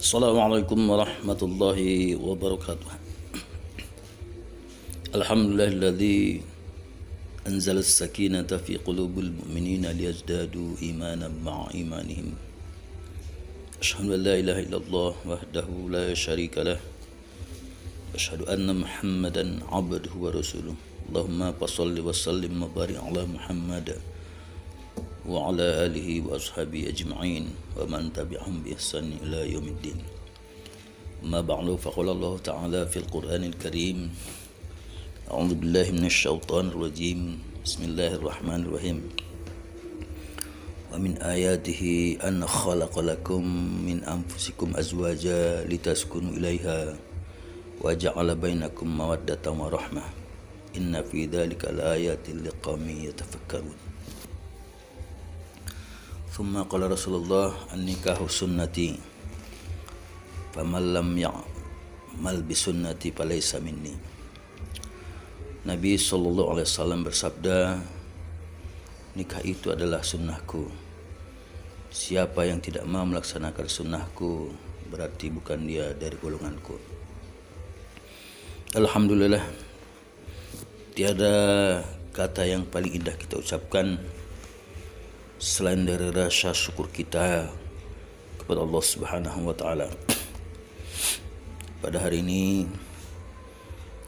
Assalamualaikum warahmatullahi wabarakatuh. Alhamdulillahilladzi anzala as-sakinata fi qulubil mu'minina liyazdadu imanan ma'a imanihim. Asyhadu an la ilaha illallah wahdahu la syarika lah. Asyhadu anna Muhammadan 'abduhu wa rasuluh. Allahumma shalli wa sallim wa barik ala Muhammad wa ala alihi wa ashabihi ajma'in wa man tabi'ahum bi ihsan ila yaumiddin. Ma ba'du, faqala Allah ta'ala fil Qur'anil Karim. A'udzu billahi minasy syaithanir rajim. Bismillahirrahmanirrahim. Wa min ayatihi an khalaqa lakum min anfusikum azwaja litaskunu ilaiha wa ja'ala bainakum mawaddatan wa rahmah. Inna fi dzalika laayatin liqaumin yatafakkarun. Thumma qala Rasulullah an-nikahu sunnati faman lam ya'mal bi sunnati falaysa minni. Nabi sallallahu alaihi wasallam bersabda, nikah itu adalah sunnahku. Siapa yang tidak mau melaksanakan sunnahku berarti bukan dia dari golonganku. Alhamdulillah, tiada kata yang paling indah kita ucapkan selain dari rasa syukur kita kepada Allah Subhanahu wa taala. Pada hari ini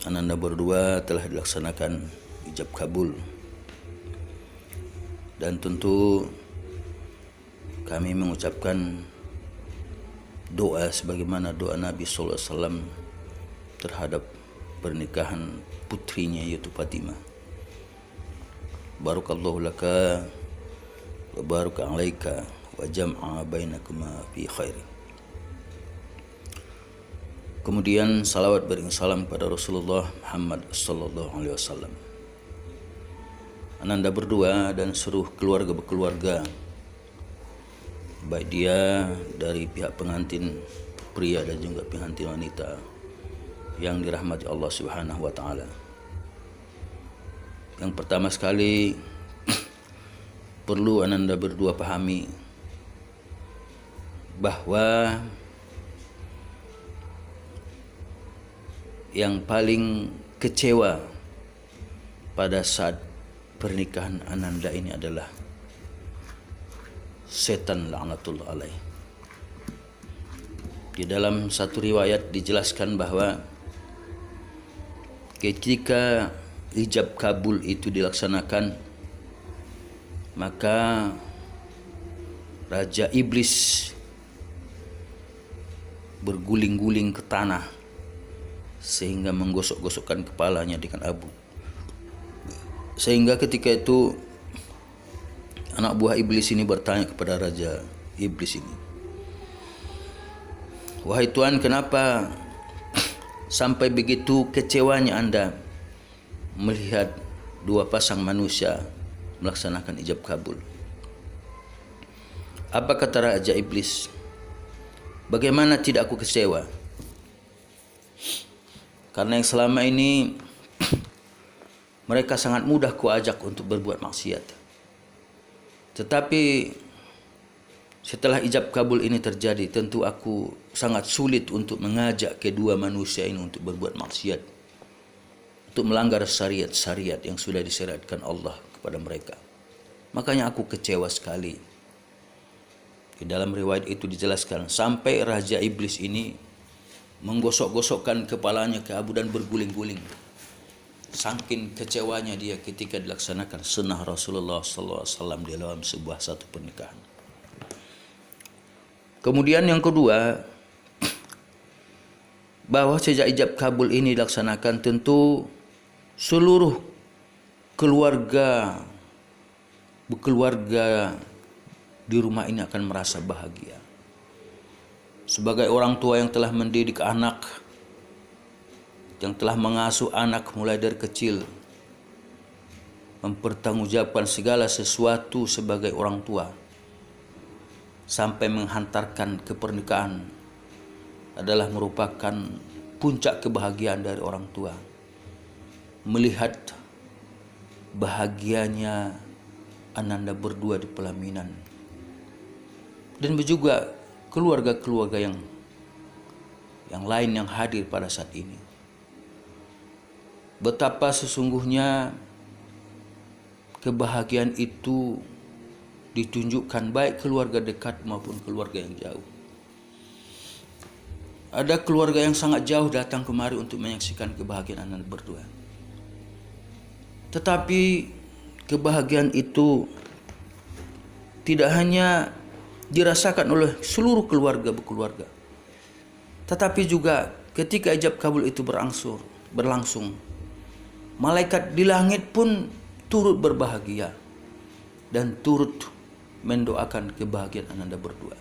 ananda berdua telah dilaksanakan ijab kabul, dan tentu kami mengucapkan doa sebagaimana doa Nabi sallallahu alaihi wasallam terhadap pernikahan putrinya yaitu Fatimah. Barakallahu laka wa baraka alaika wa jam'a bainakuma fi khair. Kemudian salawat beriring salam kepada Rasulullah Muhammad sallallahu alaihi wasallam. Ananda berdua dan seluruh keluarga baik dia dari pihak pengantin pria dan juga pengantin wanita yang dirahmati Allah Subhanahu wa taala. Yang pertama sekali perlu ananda berdua pahami bahwa yang paling kecewa pada saat pernikahan ananda ini adalah setan laknatullah alaih. Di dalam satu riwayat dijelaskan bahwa ketika ijab kabul itu dilaksanakan, maka Raja Iblis berguling-guling ke tanah sehingga menggosok-gosokkan kepalanya dengan abu. Sehingga ketika itu anak buah iblis ini bertanya kepada Raja Iblis ini, "Wahai Tuan, kenapa sampai begitu kecewanya Anda melihat dua pasang manusia melaksanakan ijab kabul?" Apa kata Raja Iblis? "Bagaimana tidak aku kecewa? Karena yang selama ini mereka sangat mudah kuajak untuk berbuat maksiat. Tetapi setelah ijab kabul ini terjadi, tentu aku sangat sulit untuk mengajak kedua manusia ini untuk berbuat maksiat, untuk melanggar syariat-syariat yang sudah disyariatkan Allah kepada mereka. Makanya aku kecewa sekali." Di dalam riwayat itu dijelaskan sampai Raja Iblis ini menggosok-gosokkan kepalanya ke abu dan berguling-guling. Saking kecewanya dia ketika dilaksanakan sunnah Rasulullah SAW di dalam sebuah satu pernikahan. Kemudian yang kedua, bahwa sejak ijab kabul ini dilaksanakan, tentu seluruh keluarga di rumah ini akan merasa bahagia. Sebagai orang tua yang telah mendidik anak, yang telah mengasuh anak mulai dari kecil, mempertanggungjawabkan segala sesuatu sebagai orang tua, sampai menghantarkan ke pernikahan, adalah merupakan puncak kebahagiaan dari orang tua. Melihat bahagianya ananda berdua di pelaminan, dan juga keluarga-keluarga yang yang lain yang hadir pada saat ini. Betapa sesungguhnya kebahagiaan itu ditunjukkan baik keluarga dekat maupun keluarga yang jauh. Ada keluarga yang sangat jauh datang kemari untuk menyaksikan kebahagiaan Anda berdua. Tetapi kebahagiaan itu tidak hanya dirasakan oleh seluruh keluarga, tetapi juga ketika ijab kabul itu berlangsung, malaikat di langit pun turut berbahagia dan turut mendoakan kebahagiaan Anda berdua.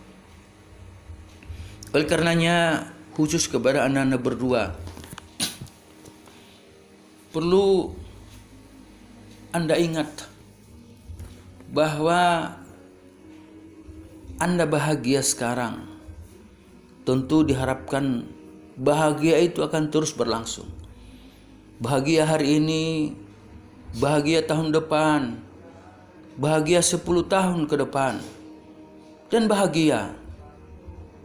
Oleh karenanya, khusus kepada Anda berdua, perlu Anda ingat bahwa Anda bahagia sekarang. Tentu diharapkan bahagia itu akan terus berlangsung. Bahagia hari ini, bahagia tahun depan, bahagia 10 tahun ke depan, dan bahagia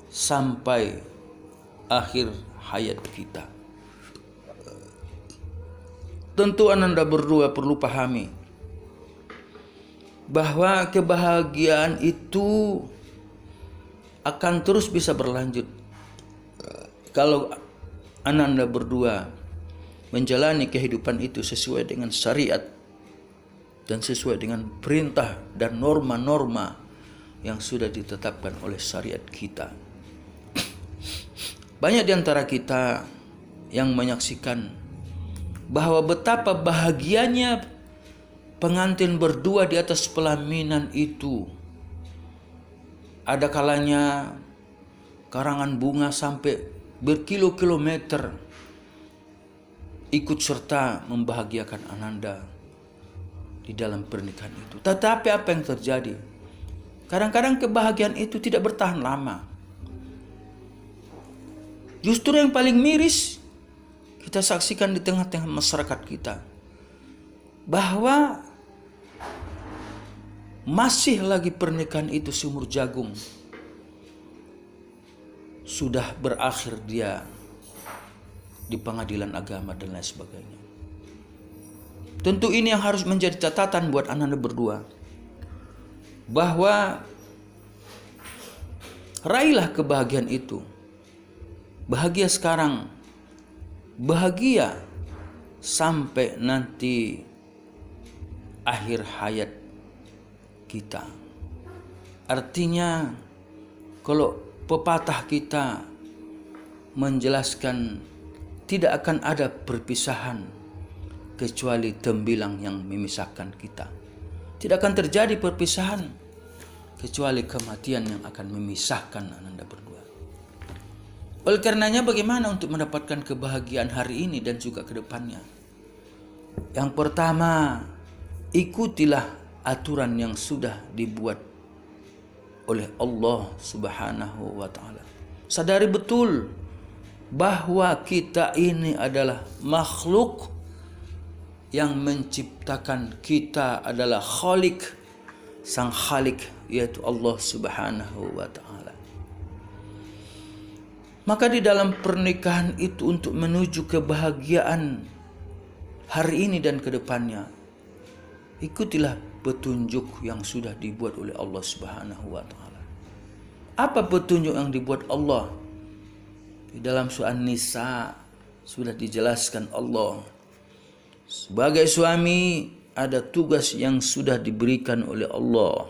sampai akhir hayat kita. Tentu Anda berdua perlu pahami bahwa kebahagiaan itu akan terus bisa berlanjut kalau Anda berdua menjalani kehidupan itu sesuai dengan syariat dan sesuai dengan perintah dan norma-norma yang sudah ditetapkan oleh syariat kita. Banyak di antara kita yang menyaksikan bahwa betapa bahagianya pengantin berdua di atas pelaminan itu. Ada kalanya karangan bunga sampai berkilo-kilometer ikut serta membahagiakan Ananda di dalam pernikahan itu. Tetapi apa yang terjadi? Kadang-kadang kebahagiaan itu tidak bertahan lama. Justru yang paling miris kita saksikan di tengah-tengah masyarakat kita, bahwa masih lagi pernikahan itu seumur jagung, sudah berakhir dia di pengadilan agama dan lain sebagainya. Tentu ini yang harus menjadi catatan buat Anda berdua, bahwa raihlah kebahagiaan itu. Bahagia sekarang, bahagia sampai nanti akhir hayat kita. Artinya, kalau pepatah kita menjelaskan tidak akan ada perpisahan kecuali tembilang yang memisahkan kita. Tidak akan terjadi perpisahan kecuali kematian yang akan memisahkan Anda berdua. Oleh karenanya, bagaimana untuk mendapatkan kebahagiaan hari ini dan juga ke depannya? Yang pertama, ikutilah aturan yang sudah dibuat oleh Allah Subhanahu wa ta'ala. Sadari betul bahwa kita ini adalah makhluk yang menciptakan kita adalah Khalik, sang Khalik, yaitu Allah Subhanahu wa ta'ala. Maka di dalam pernikahan itu, untuk menuju kebahagiaan hari ini dan ke depannya, ikutilah petunjuk yang sudah dibuat oleh Allah Subhanahu wa ta'ala. Apa petunjuk yang dibuat Allah? Di dalam surah An-Nisa sudah dijelaskan Allah, sebagai suami ada tugas yang sudah diberikan oleh Allah,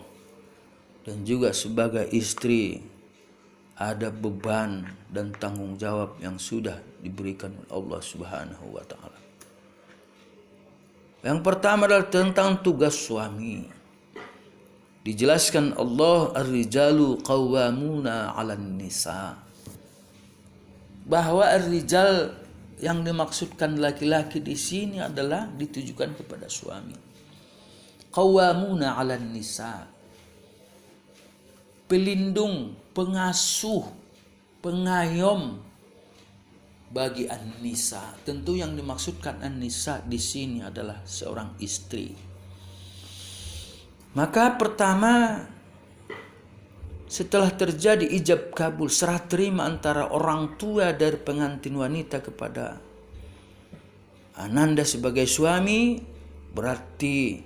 dan juga sebagai istri ada beban dan tanggung jawab yang sudah diberikan oleh Allah Subhanahu wa ta'ala. Yang pertama adalah tentang tugas suami. Dijelaskan Allah, ar-rijalu qawwamuna 'alan nisa. Bahwa ar-rijal yang dimaksudkan laki-laki di sini adalah ditujukan kepada suami. Qawwamuna 'alan nisa. Pelindung, pengasuh, pengayom bagi An-Nisa. Tentu yang dimaksudkan An-Nisa di sini adalah seorang istri. Maka pertama, setelah terjadi ijab kabul, serah terima antara orang tua dari pengantin wanita kepada Ananda sebagai suami, berarti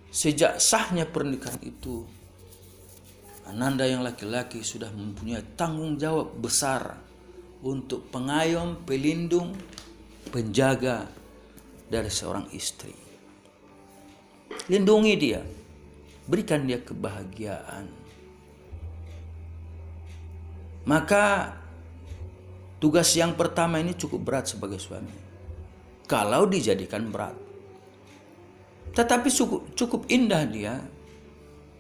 sejak sahnya pernikahan itu, Ananda yang laki-laki sudah mempunyai tanggung jawab besar untuk pengayom, pelindung, penjaga dari seorang istri. Lindungi dia, berikan dia kebahagiaan. Maka tugas yang pertama ini cukup berat sebagai suami, kalau dijadikan berat. Tetapi cukup indah dia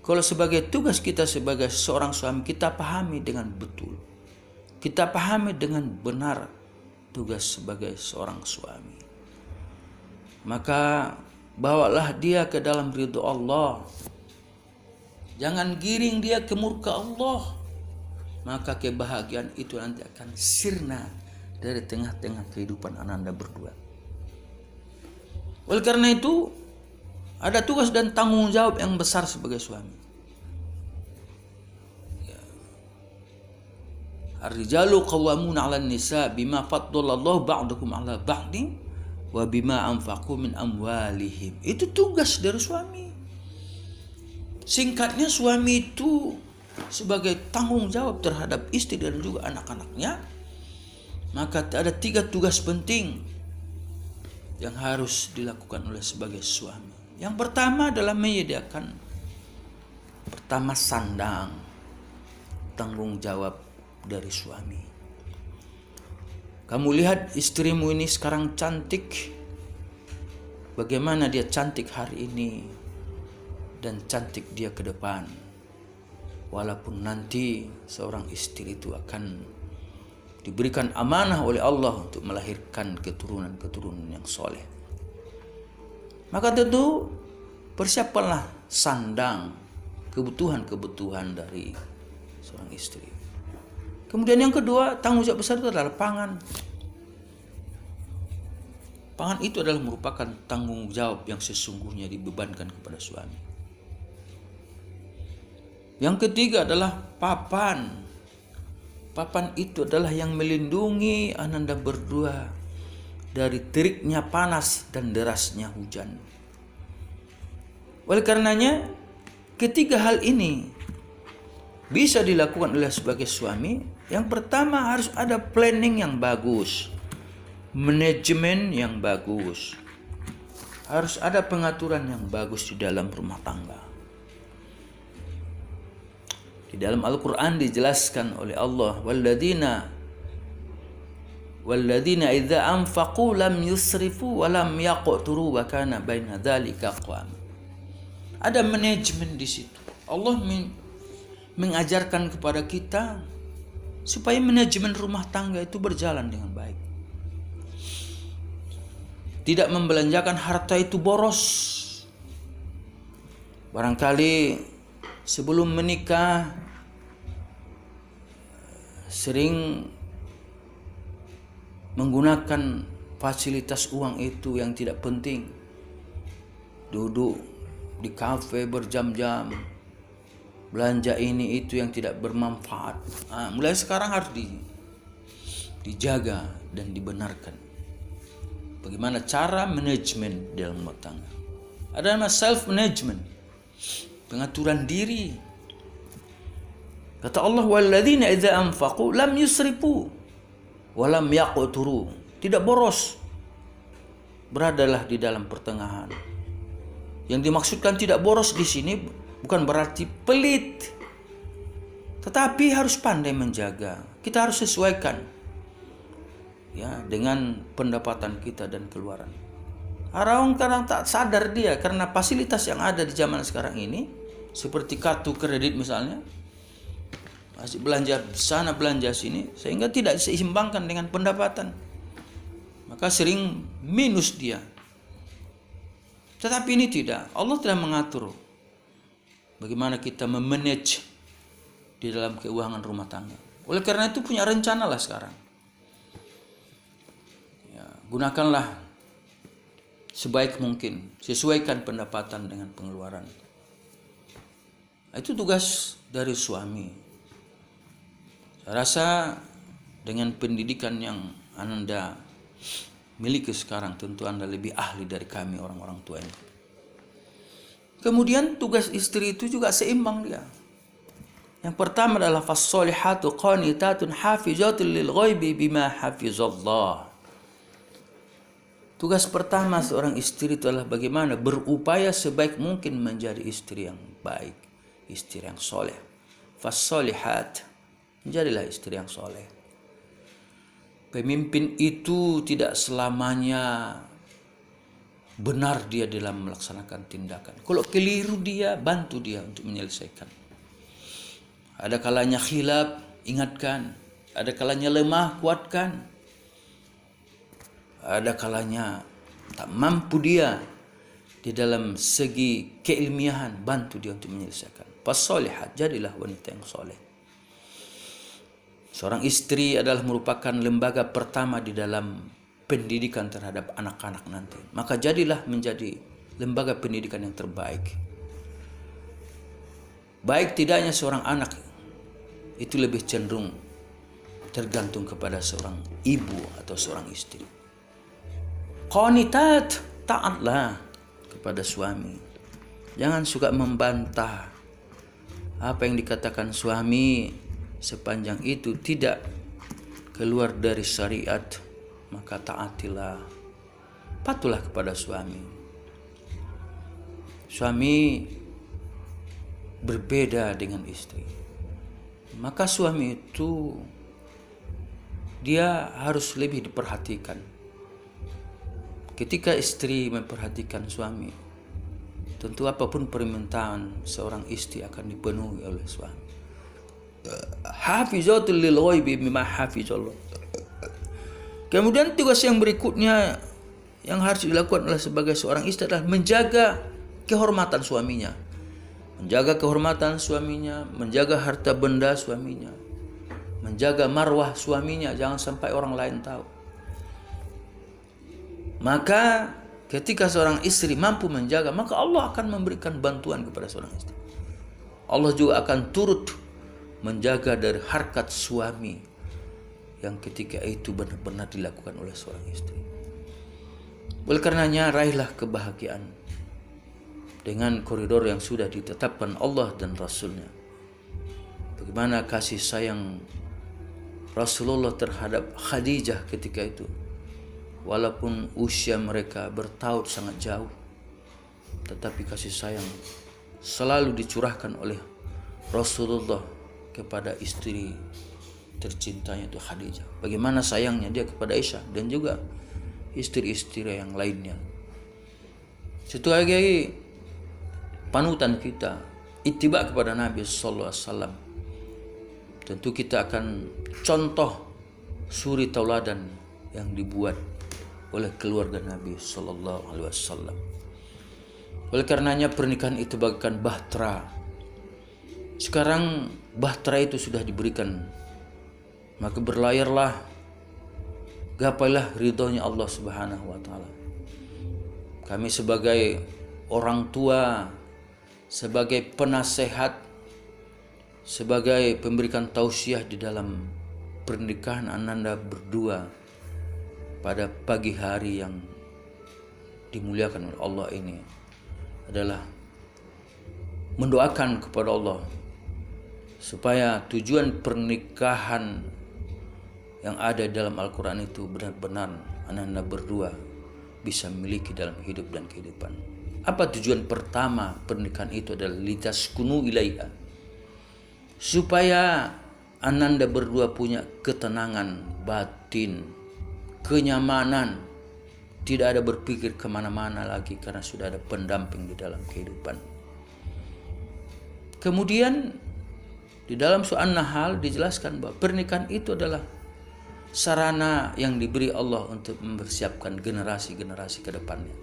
kalau sebagai tugas kita sebagai seorang suami, kita pahami dengan betul, kita pahami dengan benar tugas sebagai seorang suami. Maka bawalah dia ke dalam ridho Allah, jangan giring dia ke murka Allah. Maka kebahagiaan itu nanti akan sirna dari tengah-tengah kehidupan Ananda berdua. Oleh karena itu, ada tugas dan tanggung jawab yang besar sebagai suami. Ar-rijalu qawwamuna 'alan nisa bima faddalallahu ba'dakum 'ala ba'din wa bima anfaqu min amwalihim. Itu tugas dari suami. Singkatnya, suami itu sebagai tanggung jawab terhadap istri dan juga anak-anaknya, maka ada 3 tugas penting yang harus dilakukan oleh sebagai suami. Yang pertama adalah menyediakan sandang, tanggung jawab dari suami. Kamu lihat istrimu ini sekarang cantik, bagaimana dia cantik hari ini dan cantik dia ke depan. Walaupun nanti seorang istri itu akan diberikan amanah oleh Allah untuk melahirkan keturunan-keturunan yang soleh, maka tentu persiapkanlah sandang, kebutuhan-kebutuhan dari seorang istri. Kemudian yang kedua, tanggung jawab besar itu adalah pangan. Pangan itu adalah merupakan tanggung jawab yang sesungguhnya dibebankan kepada suami. Yang ketiga adalah papan. Papan itu adalah yang melindungi Ananda berdua dari teriknya panas dan derasnya hujan. Oleh karenanya, ketiga hal ini bisa dilakukan oleh sebagai suami. Yang pertama, harus ada planning yang bagus, manajemen yang bagus, harus ada pengaturan yang bagus di dalam rumah tangga. Di dalam Al-Quran dijelaskan oleh Allah, walladzina idza anfaqu lam yusrifu wa lam yaqturu wa kana baina dzalika qawam. Ada manajemen di situ. Allah mengajarkan kepada kita supaya manajemen rumah tangga itu berjalan dengan baik. Tidak membelanjakan harta itu boros. Barangkali sebelum menikah sering menggunakan fasilitas uang itu yang tidak penting. Duduk di kafe berjam-jam, belanja ini itu yang tidak bermanfaat. Mulai sekarang harus dijaga dan dibenarkan. Bagaimana cara manajemen dalam rumah tangga? Ada nama self management, pengaturan diri. Kata Allah, walladzina idza anfaqu lam yusrifu wa lam yaqturu. Tidak boros. Beradalah di dalam pertengahan. Yang dimaksudkan tidak boros di sini bukan berarti pelit, tetapi harus pandai menjaga. Kita harus sesuaikan ya dengan pendapatan kita dan keluaran. Orang kadang tak sadar dia karena fasilitas yang ada di zaman sekarang ini, seperti kartu kredit misalnya, masih belanja sana belanja sini, sehingga tidak seimbangkan dengan pendapatan. Maka sering minus dia. Tetapi ini tidak. Allah telah mengatur bagaimana kita memanage di dalam keuangan rumah tangga. Oleh karena itu punya rencana lah sekarang. Ya, gunakanlah sebaik mungkin, sesuaikan pendapatan dengan pengeluaran. Itu tugas dari suami. Rasa dengan pendidikan yang Anda miliki sekarang, tentu Anda lebih ahli dari kami orang-orang tua ini. Kemudian tugas istri itu juga seimbang dia. Yang pertama adalah fassolihatu qanitatun hafizatun lil ghaibi bima hafizallah. Tugas pertama seorang istri itu adalah bagaimana berupaya sebaik mungkin menjadi istri yang baik, istri yang soleh. Fassolihat, jadilah istri yang soleh. Pemimpin itu tidak selamanya benar dia dalam melaksanakan tindakan. Kalau keliru dia, bantu dia untuk menyelesaikan. Ada kalanya khilaf, ingatkan. Ada kalanya lemah, kuatkan. Ada kalanya tak mampu dia di dalam segi keilmiahan, bantu dia untuk menyelesaikan. Fassolihat, jadilah wanita yang soleh. Seorang istri adalah merupakan lembaga pertama di dalam pendidikan terhadap anak-anak nanti. Maka jadilah menjadi lembaga pendidikan yang terbaik. Baik tidaknya seorang anak itu lebih cenderung tergantung kepada seorang ibu atau seorang istri. Qanitat, taatlah kepada suami. Jangan suka membantah apa yang dikatakan suami, sepanjang itu tidak keluar dari syariat, maka taatilah, patuhlah kepada suami. Suami berbeda dengan istri. Maka suami itu dia harus lebih diperhatikan. Ketika istri memperhatikan suami, tentu apapun permintaan seorang istri akan dipenuhi oleh suami. Hafizatul lil ghaibi bima hafizallah. Kemudian tugas yang berikutnya yang harus dilakukan oleh sebagai seorang istri adalah menjaga kehormatan suaminya. Menjaga kehormatan suaminya, menjaga harta benda suaminya, menjaga marwah suaminya, jangan sampai orang lain tahu. Maka ketika seorang istri mampu menjaga, maka Allah akan memberikan bantuan kepada seorang istri. Allah juga akan turut menjaga dari harkat suami yang ketika itu benar-benar dilakukan oleh seorang istri. Oleh karenanya, raihlah kebahagiaan dengan koridor yang sudah ditetapkan Allah dan Rasulnya. Bagaimana kasih sayang Rasulullah terhadap Khadijah ketika itu. Walaupun usia mereka bertaut sangat jauh, tetapi kasih sayang selalu dicurahkan oleh Rasulullah kepada istri tercintanya itu Khadijah. Bagaimana sayangnya dia kepada Aisyah dan juga istri-istri yang lainnya. Sebagai panutan kita, ittiba kepada Nabi sallallahu alaihi wasallam, tentu kita akan contoh suri tauladan yang dibuat oleh keluarga Nabi sallallahu alaihi wasallam. Oleh karenanya pernikahan itu bagaikan bahtera. Sekarang bahtera itu sudah diberikan, maka berlayarlah, gapailah ridhonya Allah Subhanahu wa taala. Kami sebagai orang tua, sebagai penasehat, sebagai pemberikan tausiah di dalam pernikahan Ananda berdua pada pagi hari yang dimuliakan oleh Allah ini adalah mendoakan kepada Allah supaya tujuan pernikahan yang ada dalam Al-Quran itu benar-benar Ananda berdua bisa miliki dalam hidup dan kehidupan. Apa tujuan pertama pernikahan itu adalah litaskunu ilaiha, supaya Ananda berdua punya ketenangan batin, kenyamanan, tidak ada berpikir kemana-mana lagi karena sudah ada pendamping di dalam kehidupan. Kemudian di dalam surah An-Nahl dijelaskan bahwa pernikahan itu adalah sarana yang diberi Allah untuk mempersiapkan generasi-generasi ke depannya.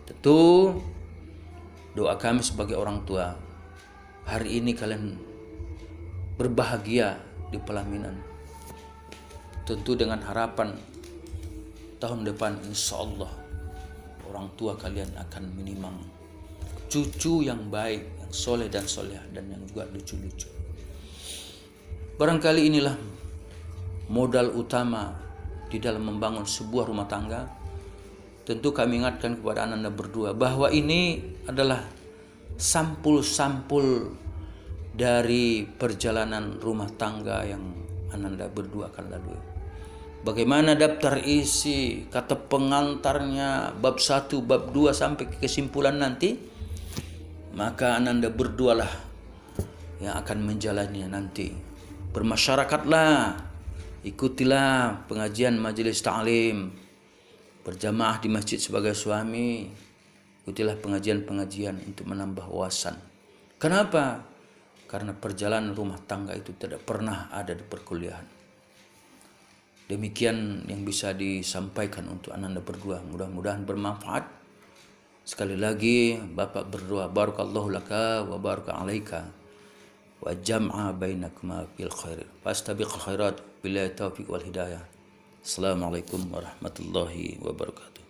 Tentu doa kami sebagai orang tua, hari ini kalian berbahagia di pelaminan. Tentu dengan harapan tahun depan insya Allah orang tua kalian akan menimang cucu yang baik, yang soleh dan soleh, dan yang juga lucu-lucu. Barangkali inilah modal utama di dalam membangun sebuah rumah tangga. Tentu kami ingatkan kepada Anda berdua bahwa ini adalah sampul-sampul dari perjalanan rumah tangga yang Anda berdua akan lalui. Bagaimana daftar isi, kata pengantarnya, bab 1, bab 2 sampai ke kesimpulan nanti, maka Anda berdualah yang akan menjalaninya nanti. Bermasyarakatlah, ikutilah pengajian majelis ta'lim, berjamaah di masjid sebagai suami, ikutilah pengajian-pengajian untuk menambah wawasan. Kenapa? Karena perjalanan rumah tangga itu tidak pernah ada di perkuliahan. Demikian yang bisa disampaikan untuk Anda berdua. Mudah-mudahan bermanfaat. Sekali lagi Bapak berdoa, barakallahu laka wa baraka alaika wa jam'a bainakuma bil khair. Fastabiqul khairat billahi taufiq wal hidayah. Assalamualaikum warahmatullahi wabarakatuh.